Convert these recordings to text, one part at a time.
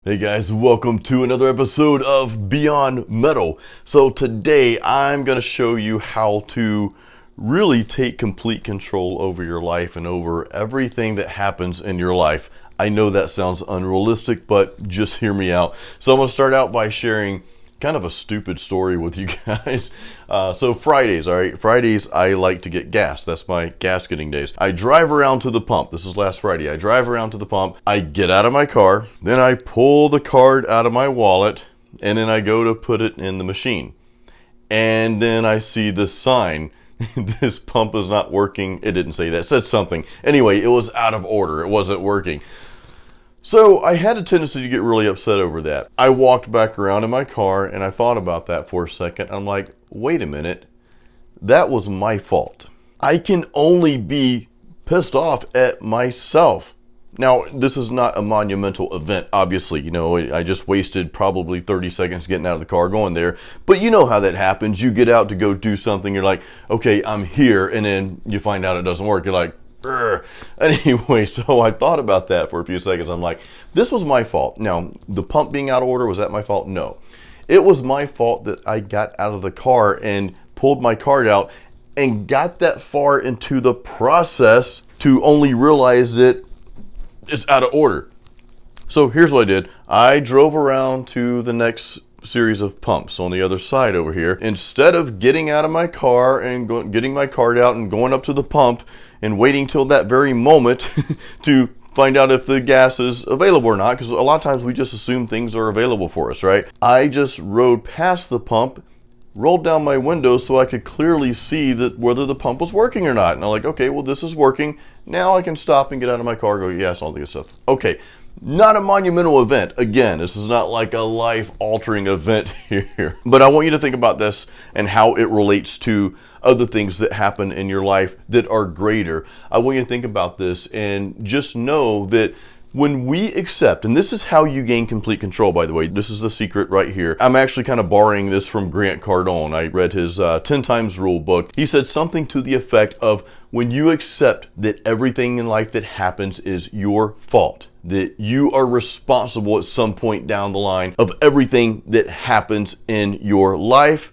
Hey guys, welcome to another episode of Beyond Metal. So today I'm going to show you how to really take complete control over your life and over everything that happens in your life. I know that sounds unrealistic, but just hear me out. So I'm going to start out by sharing kind of a stupid story with you guys. So Fridays, all right? Fridays, I like to get gas. That's my gas getting days. I drive around to the pump. This is last Friday. I drive around to the pump. I get out of my car. Then I pull the card out of my wallet. And then I go to put it in the machine. And then I see this sign. This pump is not working. It didn't say that. It said something. Anyway, it was out of order. It wasn't working. So I had a tendency to get really upset over that. I walked back around in my car and I thought about that for a second. I'm like, wait a minute, that was my fault. I can only be pissed off at myself. Now, this is not a monumental event, obviously. You know, I just wasted probably 30 seconds getting out of the car going there. But you know how that happens. You get out to go do something. You're like, okay, I'm here. And then you find out it doesn't work. You're like, Urgh. Anyway, so I thought about that for a few seconds. I'm like, this was my fault. Now, the pump being out of order, was that my fault? No. It was my fault that I got out of the car and pulled my card out and got that far into the process to only realize that it's out of order. So here's what I did. I drove around to the next series of pumps on the other side over here. Instead of getting out of my car and getting my card out and going up to the pump and waiting till that very moment to find out if the gas is available or not, because a lot of times we just assume things are available for us, right? I just rode past the pump, rolled down my window so I could clearly see that whether the pump was working or not. And I'm like, okay, well, this is working. Now I can stop and get out of my car, go, yes, all the good stuff. Okay. Not a monumental event. Again, this is not like a life-altering event here. But I want you to think about this and how it relates to other things that happen in your life that are greater. I want you to think about this and just know that when we accept, and this is how you gain complete control, by the way, this is the secret right here. I'm actually kind of borrowing this from Grant Cardone. I read his 10 times rule book. He said something to the effect of, when you accept that everything in life that happens is your fault, that you are responsible at some point down the line of everything that happens in your life,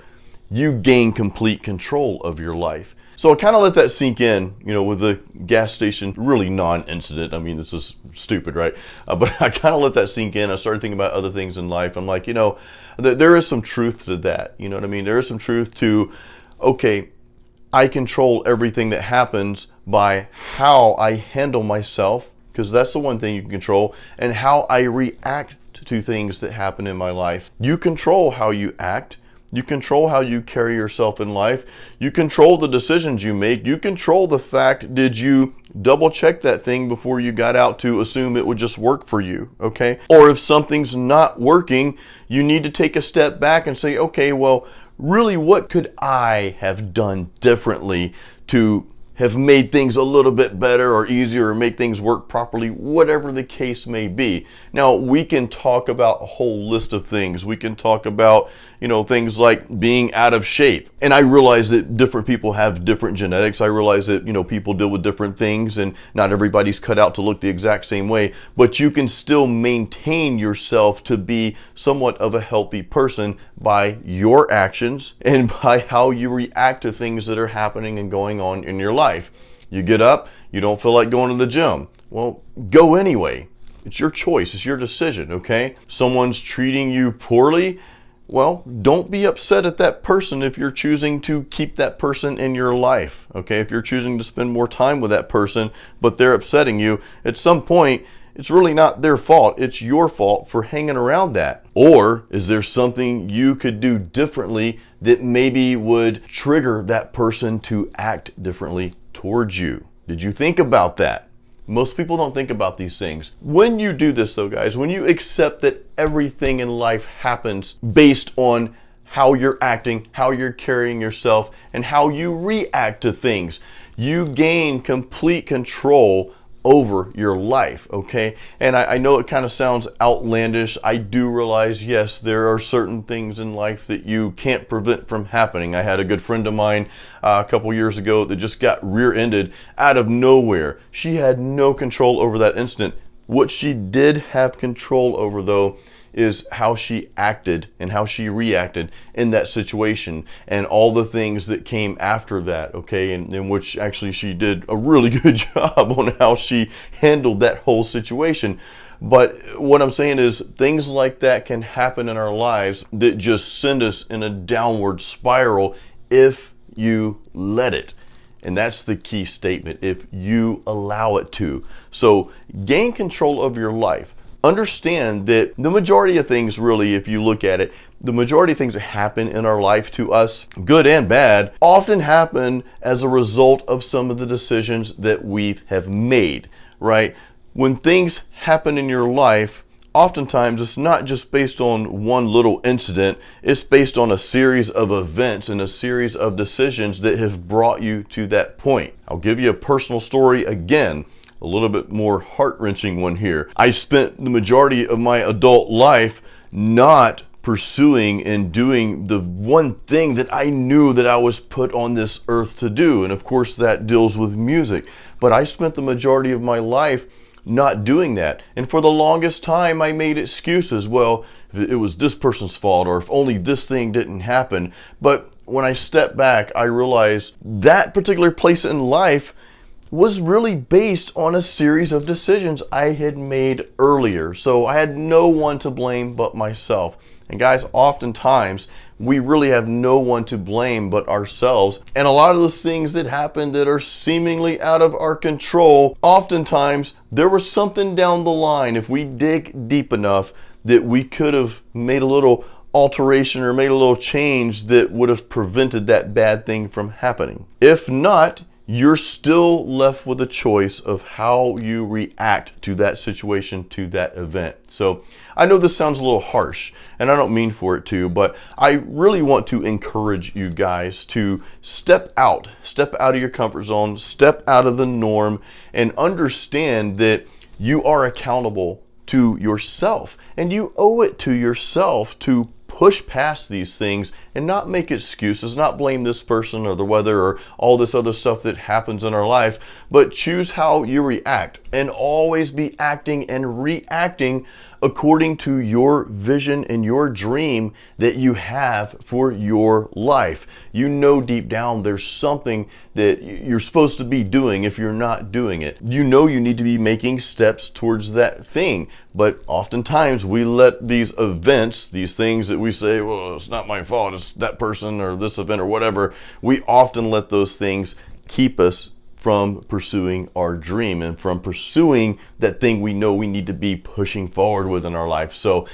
you gain complete control of your life. So I kind of let that sink in, you know, with the gas station, really non-incident. I mean, this is stupid, right? But I kind of let that sink in. I started thinking about other things in life. I'm like, you know, there is some truth to that. You know what I mean? There is some truth to, okay, I control everything that happens by how I handle myself, because that's the one thing you can control, and how I react to things that happen in my life. You control how you act. You control how you carry yourself in life. You control the decisions you make. You control the fact, did you double check that thing before you got out to assume it would just work for you, okay? Or if something's not working, you need to take a step back and say, okay, well, really, what could I have done differently to have made things a little bit better or easier, or make things work properly, whatever the case may be. Now, we can talk about a whole list of things. We can talk about, you know, things like being out of shape. And I realize that different people have different genetics. I realize that, you know, people deal with different things and not everybody's cut out to look the exact same way, but you can still maintain yourself to be somewhat of a healthy person by your actions and by how you react to things that are happening and going on in your life. You get up, you don't feel like going to the gym. Well, go anyway. It's your choice. It's your decision, okay? Someone's treating you poorly. Well, don't be upset at that person if you're choosing to keep that person in your life, okay? If you're choosing to spend more time with that person, but they're upsetting you, at some point, it's really not their fault. It's your fault for hanging around that. Or is there something you could do differently that maybe would trigger that person to act differently towards you? Did you think about that? Most people don't think about these things. When you do this though, guys, when you accept that everything in life happens based on how you're acting, how you're carrying yourself, and how you react to things, you gain complete control over your life, okay? And I know it kind of sounds outlandish. I do realize, yes, there are certain things in life that you can't prevent from happening. I had a good friend of mine a couple years ago that just got rear-ended out of nowhere. She had no control over that incident. What she did have control over, though, is how she acted and how she reacted in that situation and all the things that came after that, okay? And in which actually she did a really good job on how she handled that whole situation. But what I'm saying is things like that can happen in our lives that just send us in a downward spiral if you let it. And that's the key statement, if you allow it to. So gain control of your life. Understand that the majority of things, really, if you look at it, the majority of things that happen in our life to us, good and bad, often happen as a result of some of the decisions that we have made, right? When things happen in your life, oftentimes it's not just based on one little incident, it's based on a series of events and a series of decisions that have brought you to that point. I'll give you a personal story again. A little bit more heart-wrenching one here. I spent the majority of my adult life not pursuing and doing the one thing that I knew that I was put on this earth to do. And of course that deals with music. But I spent the majority of my life not doing that. And for the longest time I made excuses. Well, it was this person's fault, or if only this thing didn't happen. But when I stepped back, I realized that particular place in life was really based on a series of decisions I had made earlier. So I had no one to blame but myself. And guys, oftentimes we really have no one to blame but ourselves. And a lot of those things that happen that are seemingly out of our control, oftentimes there was something down the line, if we dig deep enough, that we could have made a little alteration or made a little change that would have prevented that bad thing from happening. If not, you're still left with a choice of how you react to that situation, to that event. So I know this sounds a little harsh, and I don't mean for it to, but I really want to encourage you guys to step out of your comfort zone, step out of the norm, and understand that you are accountable to yourself, and you owe it to yourself to push past these things and not make excuses, not blame this person or the weather or all this other stuff that happens in our life, but choose how you react and always be acting and reacting according to your vision and your dream that you have for your life. You know deep down there's something that you're supposed to be doing if you're not doing it. You know you need to be making steps towards that thing, but oftentimes we let these events, these things that we say, well, it's not my fault, it's that person or this event or whatever, we often let those things keep us from pursuing our dream and from pursuing that thing we know we need to be pushing forward with in our life. So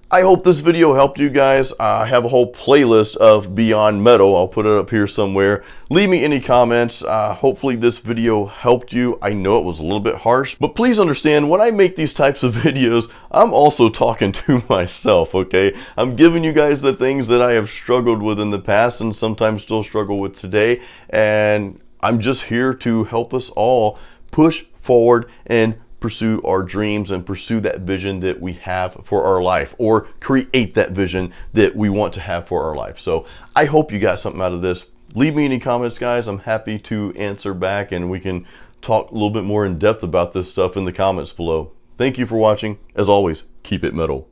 I hope this video helped you guys. I have a whole playlist of Beyond Metal. I'll put it up here somewhere. Leave me any comments. Hopefully this video helped you. I know it was a little bit harsh, but please understand when I make these types of videos, I'm also talking to myself, okay? I'm giving you guys the things that I have struggled with in the past and sometimes still struggle with today, and I'm just here to help us all push forward and pursue our dreams and pursue that vision that we have for our life, or create that vision that we want to have for our life. So I hope you got something out of this. Leave me any comments, guys. I'm happy to answer back, and we can talk a little bit more in depth about this stuff in the comments below. Thank you for watching. As always, keep it metal.